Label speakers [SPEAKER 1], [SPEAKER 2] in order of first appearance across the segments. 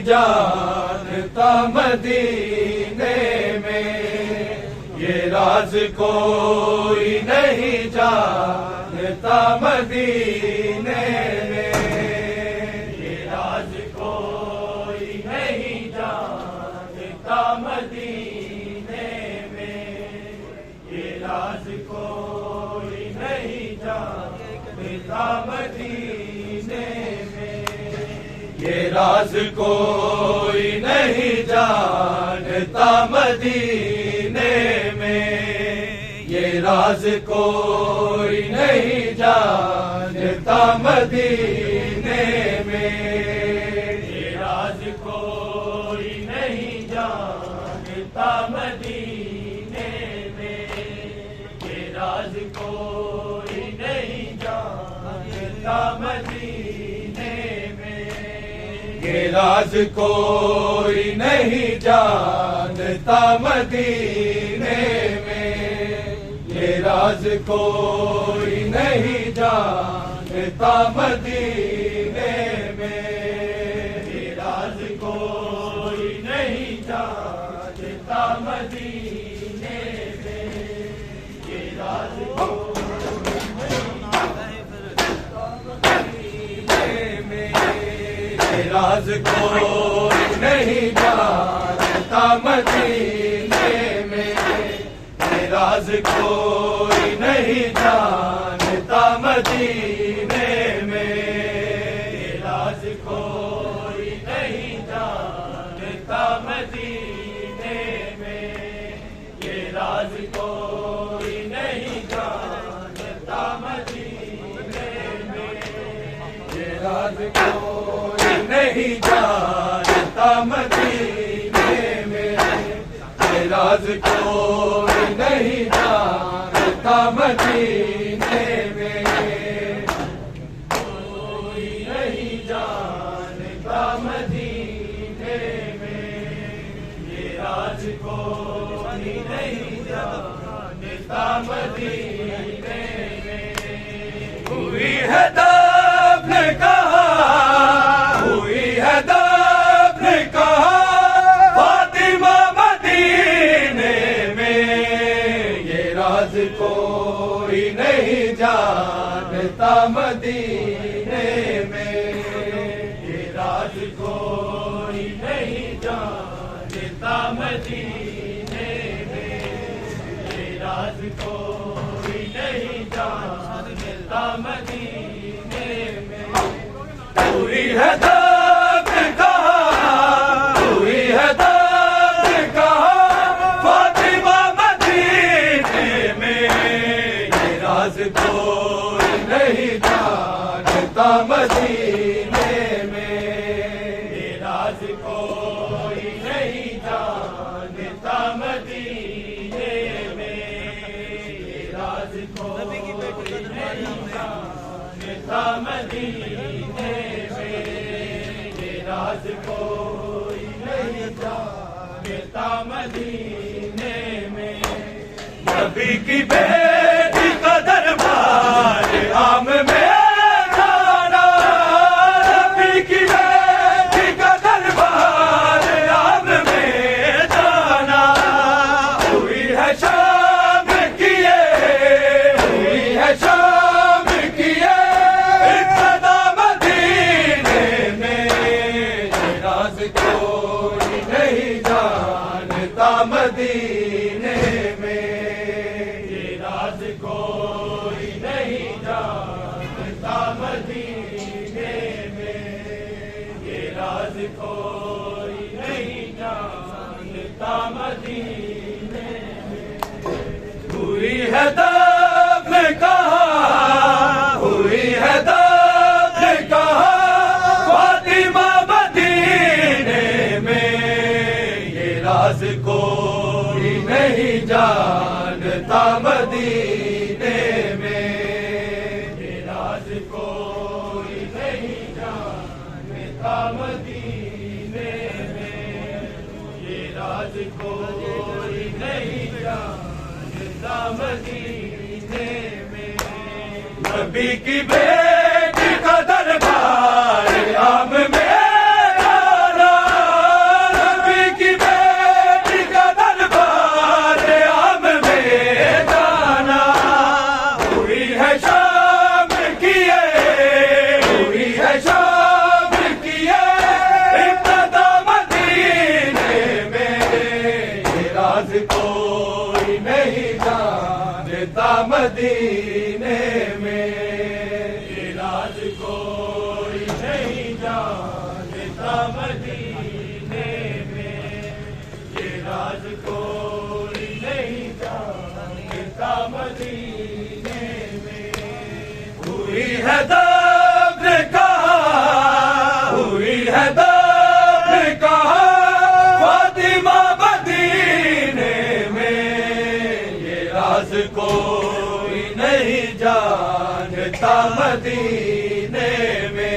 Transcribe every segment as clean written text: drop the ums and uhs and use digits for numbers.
[SPEAKER 1] جانتا مدینے میں، یہ راز کوئی نہیں جانتا مدینے میں، یہ راز کوئی نہیں جانتا مدینے میں، یہ راز کوئی نہیں جانتا مدینے میں، یہ راز کوئی نہیں جانتا مدینے میں، یہ راز کوئی نہیں جانتا مدینے میں، یہ راز کوئی نہیں جانتا مدینے میں، یہ راز کوئی نہیں جانتا مدینے میں، یہ راز کوئی نہیں جانتا مدینے میں، یہ راز کوئی نہیں جانتا مدینے میں، یہ راز کوئی نہیں جانتا مدینے میں، یہ راز راز کوئی نہیں جانتا مدینے میں، یہ راز کوئی نہیں جانتا مدینے میں، یہ راز کوئی نہیں جانتا مدینے میں، یہ راز کوئی نہیں جانتا مدینے میں، یہ راز کوئی نہیں جانتا مدینے میں، یہ راز کوئی نہیں جانتا مدینے میں، کوئی نہیں جانتا مدینے میں، یہ راز کوئی نہیں جانتا مدینے میں، ہوئی ہے دفن کہاں، ہوئی ہے دفن کہاں فاطمہ مدینے میں، یہ راز کوئی نہیں جانتا مدینے میں، یہ راز کوئی نہیں جانتا مدینے میں، یہ راز کوئی نہیں جانتا مدینے میں، ہوئی ہے دفن کہاں، ہوئی ہے دفن کہاں فاطمہ مدینے میں، یہ راز کوئی نہیں جانتا مدینے میں، یہ راز کوئی نہیں جانتا مدینے میں، یہ راز کوئی نہیں جانتا مدینے میں، یہ راز کوئی نہیں جانتا مدینے میں، نبی کی بیٹی کا دربار عام میں جانا، نبی کی بیٹی کا دربار عام میں جانا، ہوئی ہے شام کیے، ہوئی ہے شام کیے ابتدا مدینے میں، یہ راز کوئی نہیں جانتا مدینے میں، یہ راز کوئی نہیں جانتا مدینے میں، یہ راز کوئی نہیں جانتا مدینے میں، ہوئی ہے دفن کہاں، ہوئی ہے دفن کہاں فاطمہ مدینے میں، یہ راز کوئی نہیں جانتا مدینے میں، یہ راز کوئی نہیں جانتا مدینے میں، یہ راز کوئی نہیں جانتا مدینے میں، نبی کی بیٹی کا دربار عام میں جانا، راز کوئی نہیں جانتا مدینے میں ہوئی ہے دفن کہاں ہوئی ہے دفن کہاں فاطمہ مدینے میں یہ راز کوئی نہیں جانتا مدینے میں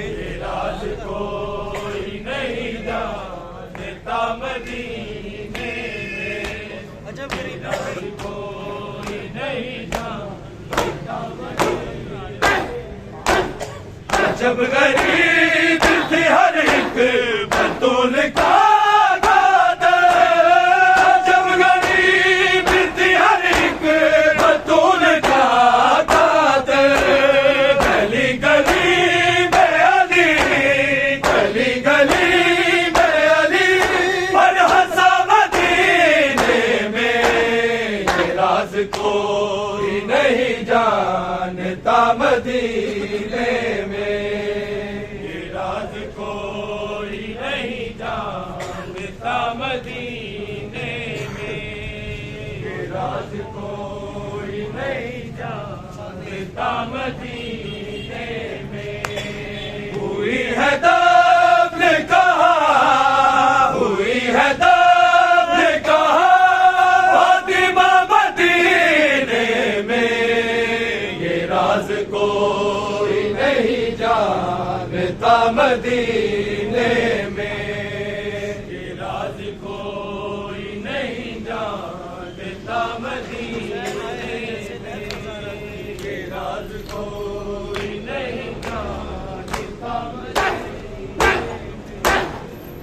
[SPEAKER 1] یہ راز کوئی نہیں جانتا مدینے میں راز کوئی نہیں جانتا مدینے جب غریب تھی ہر ایک بطول کا جب غریب تھی ہر ایک بطول کا گلی گلی میں علی گلی گلی میں علی پر ہنسا مدینے میں یہ راز کوئی نہیں جانتا مدینے میں یہ راز کوئی نہیں جانتا مدینے میں یہ راز کوئی نہیں جانتا مدینے میں ہوئی ہے دفن کہاں ہوئی ہے دفن کہاں فاطمہ مدینے میں یہ راز کوئی نہیں جانتا مدینے میں یہ راز کوئی نہیں جانتا مدینے میں یہ راز کوئی نہیں جانتا مدینے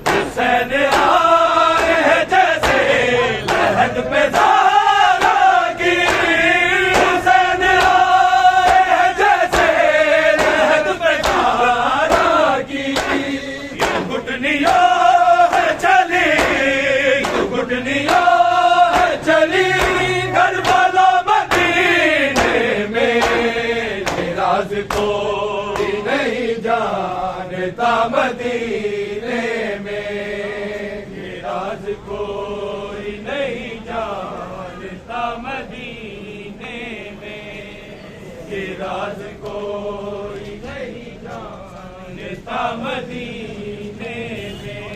[SPEAKER 1] حسین آئے ہیں جیسے لہد پہ زارا کی حسین آئے ہیں جیسے لہد پہ زارا کی یہ گھٹنیاں ہے چلی یہ گھٹنیاں ہے چلی کربلا مدینے میں یہ راز کوئی نہیں جانتا مدینے میں یہ راز کوئی نہیں جانتا مدینے میں یہ راز کوئی نہیں جانتا مدینے میں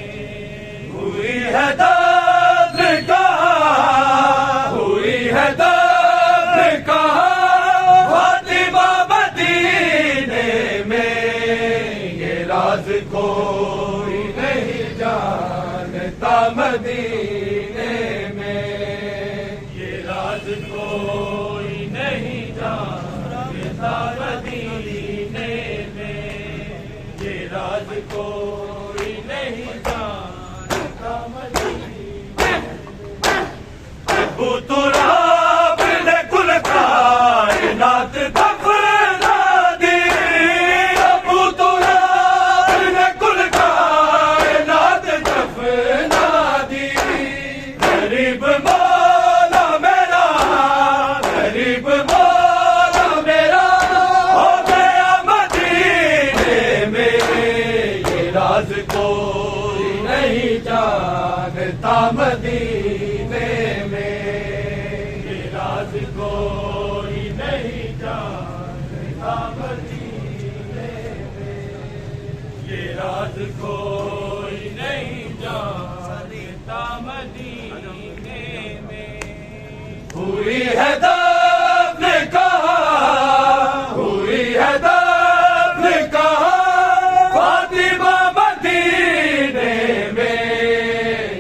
[SPEAKER 1] ہوئی ہے دفن کہاں ہوئی ہے دفن کہاں فاطمہ مدینے میں یہ راز کوئی نہیں جانتا مدینے میں یہ راز کوئی نہیں جانتا مدینے میں یہ راز کوئی نہیں جانتا مدینے ابو تراب نے کل کائنات دفنا دی ابو تراب نے کل کائنات دفنا دی غریب مولا میرا غریب مولا میرا ہو گیا مدینے میں یہ راز کوئی نہیں جانتا مدینے میں یہ راز کوئی نہیں جانتا مدینے میں یہ راز کوئی نہیں جانتا مدینے میں ہوئی ہے دفن کہاں ہوئی ہے دفن کہاں فاطمہ مدینے میں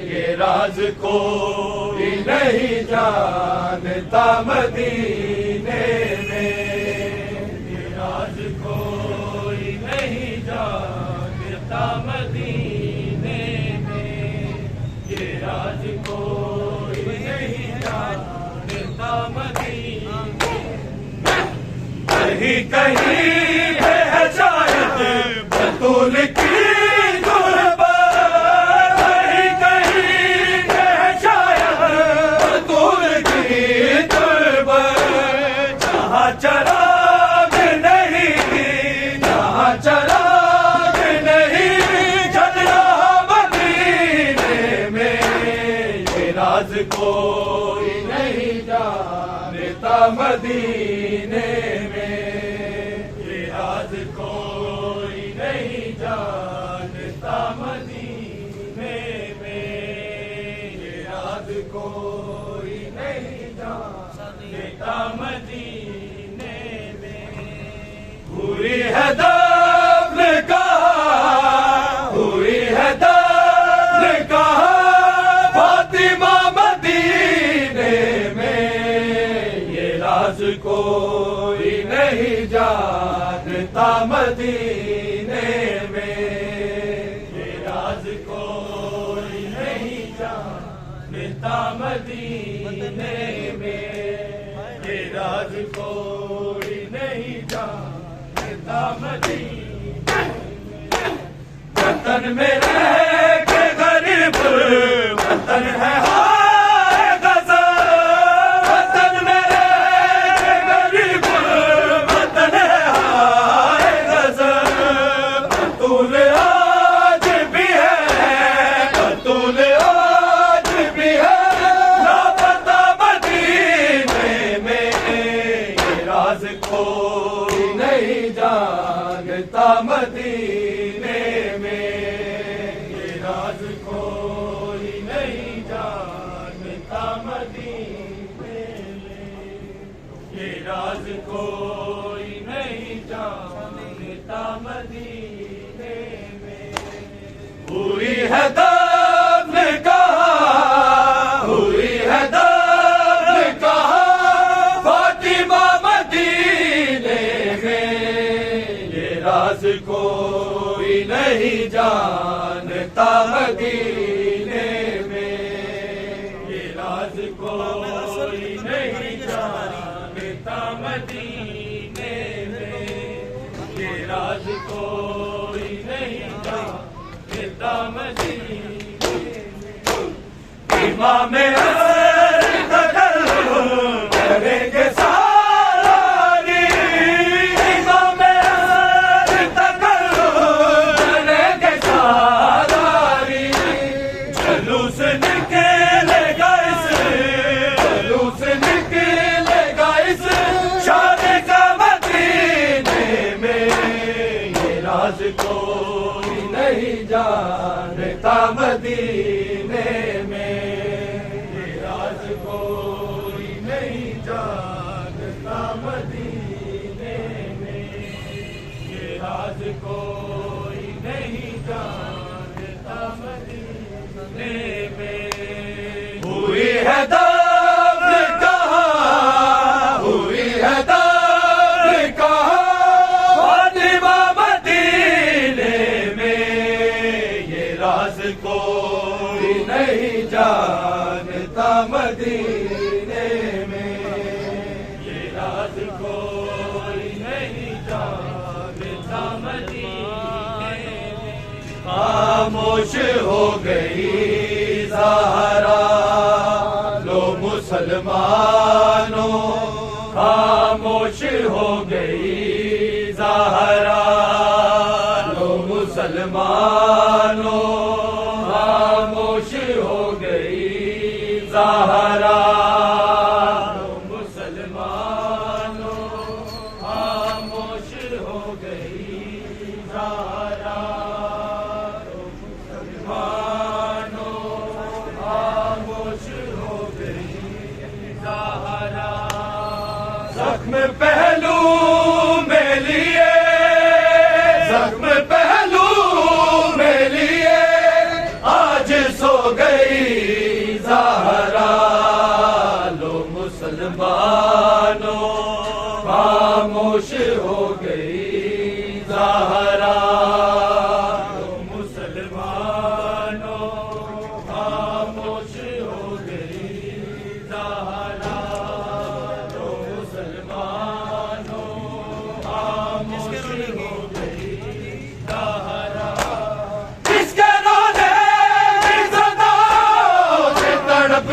[SPEAKER 1] یہ راز کوئی نہیں جانتا مدینے میں یہ راز کوئی نہیں جانتا مدینے میں یہ راز کوئی نہیں جانتا مدینے کہیں کہیں ہے شاید بطول کی غربت کہیں کہیں ہے شاید بطول کی غربت کوئی نہیں جانتا مدینے میں، یہ راز کوئی نہیں جانتا مدینے میں، یہ راز کوئی نہیں جانتا مدینے میں، ہوئی ہے دفن کہاں، ہوئی ہے دفن کہاں فاطمہ مدینے میں، یہ راز کوئی نہیں جانتا مدینے میں، یہ راز کوئی نہیں جانتا مدینے میں، یہ راز کوئی نہیں جانتا مدینے میں، وطن میں رہ کے غریب وطن ہے ہائے غزل، وطن میں رہ کے غریب وطن ہے ہائے غزل، بطول آج بھی ہے، بطول آج بھی ہے لاپتہ مدینے میں، یہ راز کوئی نہیں جانتا مدینے میں، یہ راز کوئی نہیں جانتا مدینے میں، یہ راز کوئی نہیں جانتا مدینے میں، ہوئی ہے دفن کہاں، ہوئی ہے دفن کہاں فاطمہ مدینے میں، یہ راز کوئی نہیں جانتا مدینے میں، یہ راز کوئی نہیں جانتا مدینے میں، یہ راز کوئی نہیں جانتا مدینے میں، امام عصر تکلم کریں گے سالاری، امام عصر تکلم کریں گے سالاری، جلوس نکلے گا اس، جلوس نکلے گا اس شان کا مدینے میں، یہ راز کوئی نہیں جانتا مدینے میں، یہ راز کوئی نہیں جانتا مدینے میں، یہ راز کوئی نہیں جانتا مدینے میں، ہوئی ہے دفن کہاں، ہوئی ہے دفن کہاں فاطمہ مدینے میں، یہ راز کوئی نہیں جانتا مدینے میں، یہ راز کوئی نہیں جانتا مدینے میں، خاموش ہو گئی زہرا لو مسلمانوں، خاموش ہو گئی زہرا لو مسلمانوں، خاموش ہو گئی زہرا لو مسلمانوں، خاموش ہو گئی زہرا لو مسلمانوں، خاموش ہو گئی زہرا، زخم پہلو میں لیے، زخم پہلو میں لیے آج سو گئی زہرا لو مسلمانوں، خاموش ہو گئی زہرا لو مسلمانوں، خاموش ہو گئی زہرا لو مسلمانوں، خاموش ہو گئی زہرا، اس کے رونے کی صداؤں سے تڑپ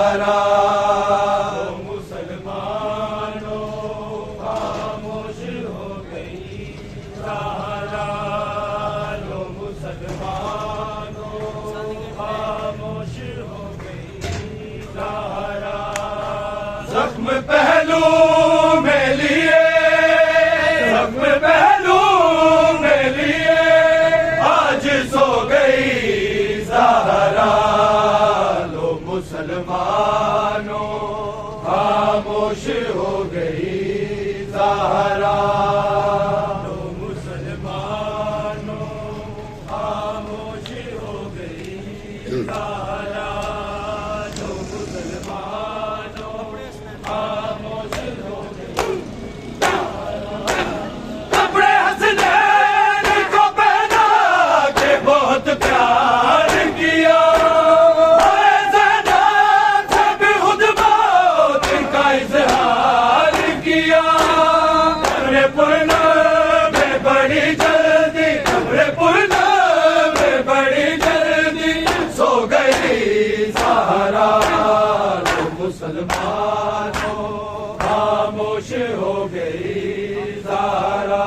[SPEAKER 1] زہرا مسلمانوں خاموش ہو گئی زہرا لو مسلمانوں خاموش ہو گئی زہرا زخم پہلو میں لیے زخم پہلو میں لیے آج سو گئی زہرا لو مسلمانوں خاموش ہو گئی زہرا لو مسلمانوں خاموش ہو گئی زہرا لو مسلمانوں خاموش ہو گئی کپڑے حسنین کو پہنا کے بہت پیار کیا زینب سے بھی خود موت کا اظہار کیا قبر پرنا میں بڑی جلدی قبر پرنا میں بڑی جلدی سو گئی زہرا لو مسلمانوں خاموش ہو گئی زہرا